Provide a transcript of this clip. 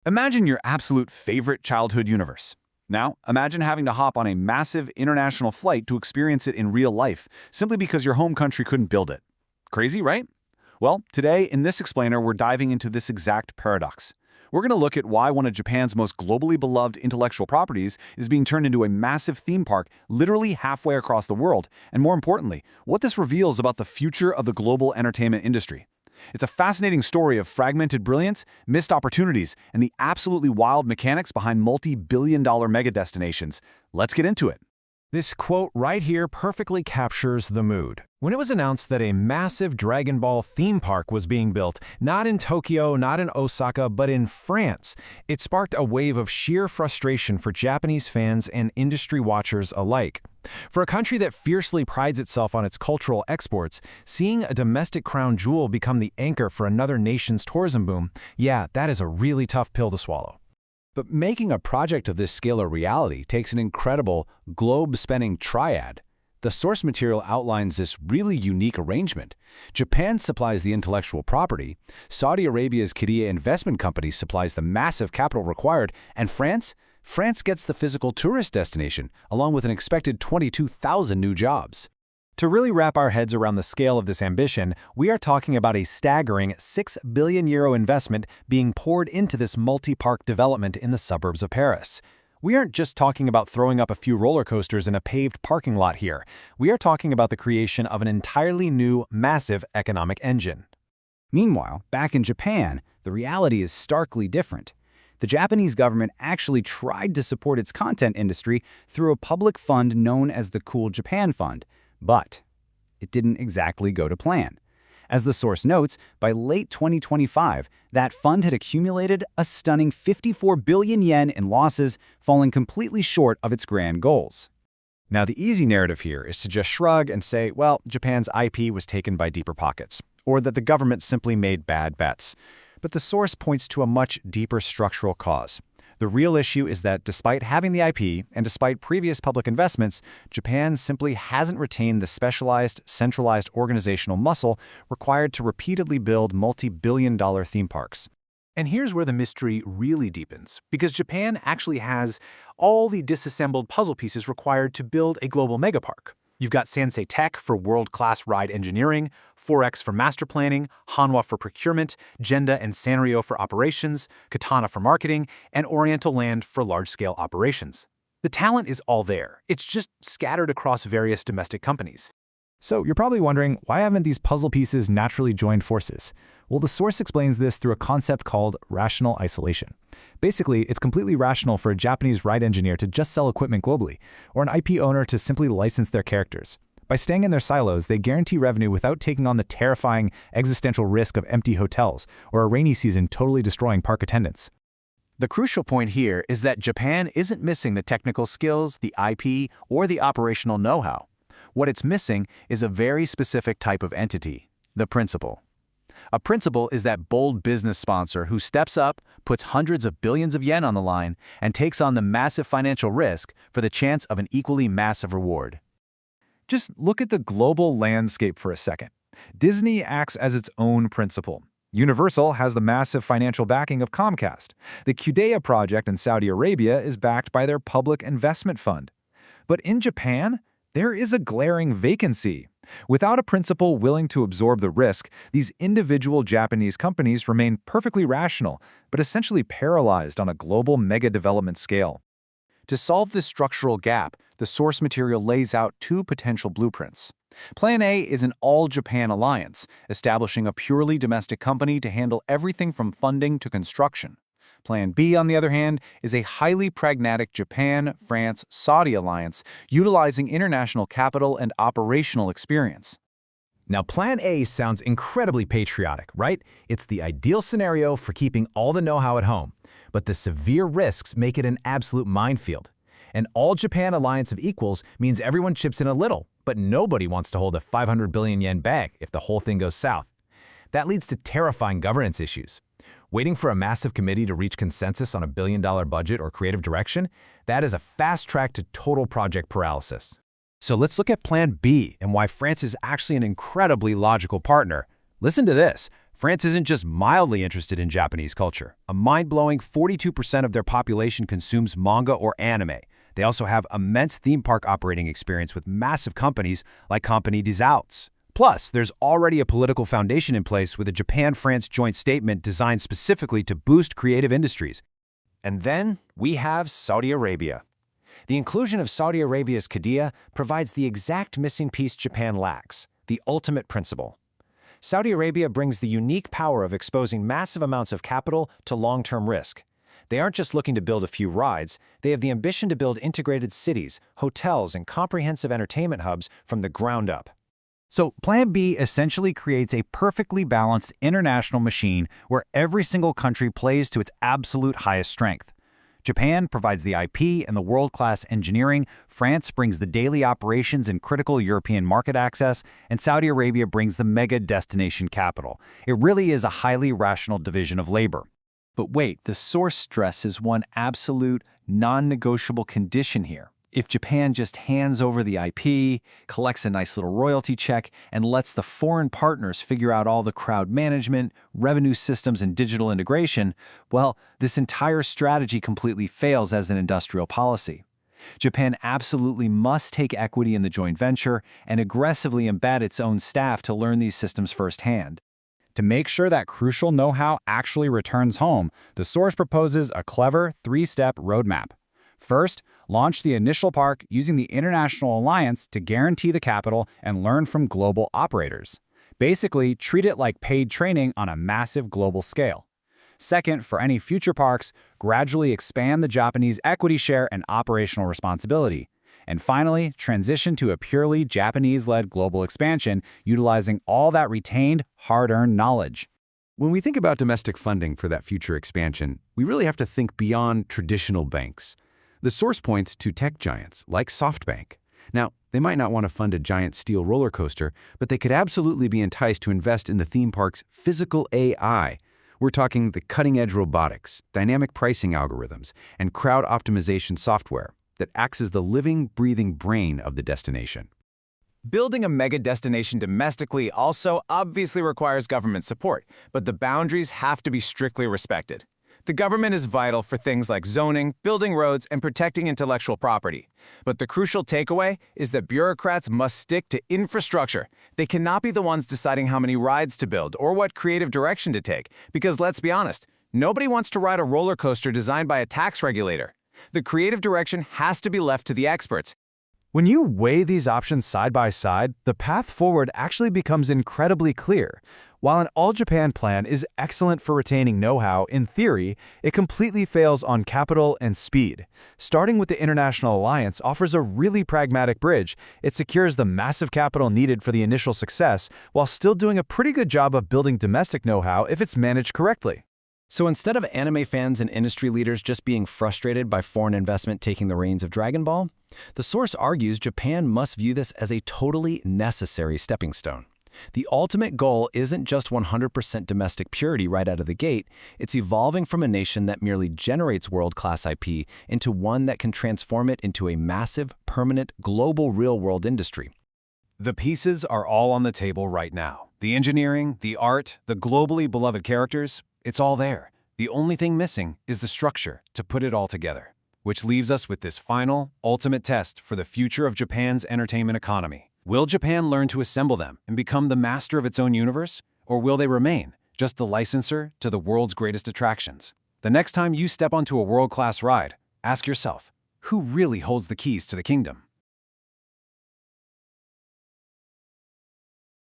Imagine your absolute favorite childhood universe. Now, imagine having to hop on a massive international flight to experience it in real life, simply because your home country couldn't build it. Crazy, right? Well, today in this explainer, we're diving into this exact paradox. We're going to look at why one of Japan's most globally beloved intellectual properties is being turned into a massive theme park literally halfway across the world, and more importantly, what this reveals about the future of the global entertainment industry. It's a fascinating story of fragmented brilliance, missed opportunities, and the absolutely wild mechanics behind multi-billion-dollar mega destinations. Let's get into it. This quote right here perfectly captures the mood. When it was announced that a massive Dragon Ball theme park was being built, not in Tokyo, not in Osaka, but in France, it sparked a wave of sheer frustration for Japanese fans and industry watchers alike. For a country that fiercely prides itself on its cultural exports, seeing a domestic crown jewel become the anchor for another nation's tourism boom, yeah, that is a really tough pill to swallow. But making a project of this scale a reality takes an incredible, globe-spanning triad. The source material outlines this really unique arrangement. Japan supplies the intellectual property, Saudi Arabia's Qiddiya Investment Company supplies the massive capital required, and France gets the physical tourist destination, along with an expected 22,000 new jobs. To really wrap our heads around the scale of this ambition, we are talking about a staggering €6 billion investment being poured into this multi-park development in the suburbs of Paris. We aren't just talking about throwing up a few roller coasters in a paved parking lot here. We are talking about the creation of an entirely new, massive economic engine. Meanwhile, back in Japan, the reality is starkly different. The Japanese government actually tried to support its content industry through a public fund known as the Cool Japan Fund. But it didn't exactly go to plan. As the source notes, by late 2025, that fund had accumulated a stunning 54 billion yen in losses, falling completely short of its grand goals. Now, the easy narrative here is to just shrug and say, well, Japan's IP was taken by deeper pockets, or that the government simply made bad bets. But the source points to a much deeper structural cause. The real issue is that despite having the IP and despite previous public investments, Japan simply hasn't retained the specialized, centralized organizational muscle required to repeatedly build multi-billion-dollar theme parks. And here's where the mystery really deepens, because Japan actually has all the disassembled puzzle pieces required to build a global megapark. You've got Sansei Tech for world-class ride engineering, Forex for master planning, Hanwha for procurement, Genda and Sanrio for operations, Katana for marketing, and Oriental Land for large-scale operations. The talent is all there. It's just scattered across various domestic companies. So you're probably wondering, why haven't these puzzle pieces naturally joined forces? Well, the source explains this through a concept called rational isolation. Basically, it's completely rational for a Japanese ride engineer to just sell equipment globally, or an IP owner to simply license their characters. By staying in their silos, they guarantee revenue without taking on the terrifying existential risk of empty hotels or a rainy season totally destroying park attendance. The crucial point here is that Japan isn't missing the technical skills, the IP, or the operational know-how. What it's missing is a very specific type of entity, the principal. A principal is that bold business sponsor who steps up, puts hundreds of billions of yen on the line, and takes on the massive financial risk for the chance of an equally massive reward. Just look at the global landscape for a second. Disney acts as its own principal. Universal has the massive financial backing of Comcast. The Qiddiya project in Saudi Arabia is backed by their public investment fund. But in Japan, there is a glaring vacancy. Without a principal willing to absorb the risk, these individual Japanese companies remain perfectly rational, but essentially paralyzed on a global mega-development scale. To solve this structural gap, the source material lays out two potential blueprints. Plan A is an all-Japan alliance, establishing a purely domestic company to handle everything from funding to construction. Plan B, on the other hand, is a highly pragmatic Japan, France, Saudi alliance utilizing international capital and operational experience. Now, Plan A sounds incredibly patriotic, right? It's the ideal scenario for keeping all the know-how at home. But the severe risks make it an absolute minefield. An all-Japan alliance of equals means everyone chips in a little, but nobody wants to hold a 500 billion yen bag if the whole thing goes south. That leads to terrifying governance issues. Waiting for a massive committee to reach consensus on a billion-dollar budget or creative direction, that is a fast track to total project paralysis. So let's look at Plan B and why France is actually an incredibly logical partner. Listen to this. France isn't just mildly interested in Japanese culture. A mind-blowing 42% of their population consumes manga or anime. They also have immense theme park operating experience with massive companies like Compagnie des Alpes. Plus, there's already a political foundation in place with a Japan-France joint statement designed specifically to boost creative industries. And then we have Saudi Arabia. The inclusion of Saudi Arabia's Qiddiya provides the exact missing piece Japan lacks, the ultimate principle. Saudi Arabia brings the unique power of exposing massive amounts of capital to long-term risk. They aren't just looking to build a few rides, they have the ambition to build integrated cities, hotels, and comprehensive entertainment hubs from the ground up. So Plan B essentially creates a perfectly balanced international machine where every single country plays to its absolute highest strength. Japan provides the IP and the world-class engineering, France brings the daily operations and critical European market access, and Saudi Arabia brings the mega destination capital. It really is a highly rational division of labor. But wait, the source stresses one absolute, non-negotiable condition here. If Japan just hands over the IP, collects a nice little royalty check, and lets the foreign partners figure out all the crowd management, revenue systems, and digital integration, well, this entire strategy completely fails as an industrial policy. Japan absolutely must take equity in the joint venture and aggressively embed its own staff to learn these systems firsthand. To make sure that crucial know-how actually returns home, the source proposes a clever three-step roadmap. First, launch the initial park using the International Alliance to guarantee the capital and learn from global operators. Basically, treat it like paid training on a massive global scale. Second, for any future parks, gradually expand the Japanese equity share and operational responsibility. And finally, transition to a purely Japanese-led global expansion, utilizing all that retained, hard-earned knowledge. When we think about domestic funding for that future expansion, we really have to think beyond traditional banks. The source points to tech giants like SoftBank. Now, they might not want to fund a giant steel roller coaster, but they could absolutely be enticed to invest in the theme park's physical AI. We're talking the cutting-edge robotics, dynamic pricing algorithms, and crowd optimization software that acts as the living, breathing brain of the destination. Building a mega destination domestically also obviously requires government support, but the boundaries have to be strictly respected. The government is vital for things like zoning, building roads, and protecting intellectual property. But the crucial takeaway is that bureaucrats must stick to infrastructure. They cannot be the ones deciding how many rides to build or what creative direction to take, because let's be honest, nobody wants to ride a roller coaster designed by a tax regulator. The creative direction has to be left to the experts. When you weigh these options side by side, the path forward actually becomes incredibly clear. While an all-Japan plan is excellent for retaining know-how, in theory, it completely fails on capital and speed. Starting with the International Alliance offers a really pragmatic bridge. It secures the massive capital needed for the initial success, while still doing a pretty good job of building domestic know-how if it's managed correctly. So instead of anime fans and industry leaders just being frustrated by foreign investment taking the reins of Dragon Ball, the source argues Japan must view this as a totally necessary stepping stone. The ultimate goal isn't just 100% domestic purity right out of the gate, it's evolving from a nation that merely generates world-class IP into one that can transform it into a massive, permanent, global real-world industry. The pieces are all on the table right now. The engineering, the art, the globally beloved characters, it's all there. The only thing missing is the structure to put it all together. Which leaves us with this final, ultimate test for the future of Japan's entertainment economy. Will Japan learn to assemble them and become the master of its own universe? Or will they remain just the licensor to the world's greatest attractions? The next time you step onto a world-class ride, ask yourself, who really holds the keys to the kingdom?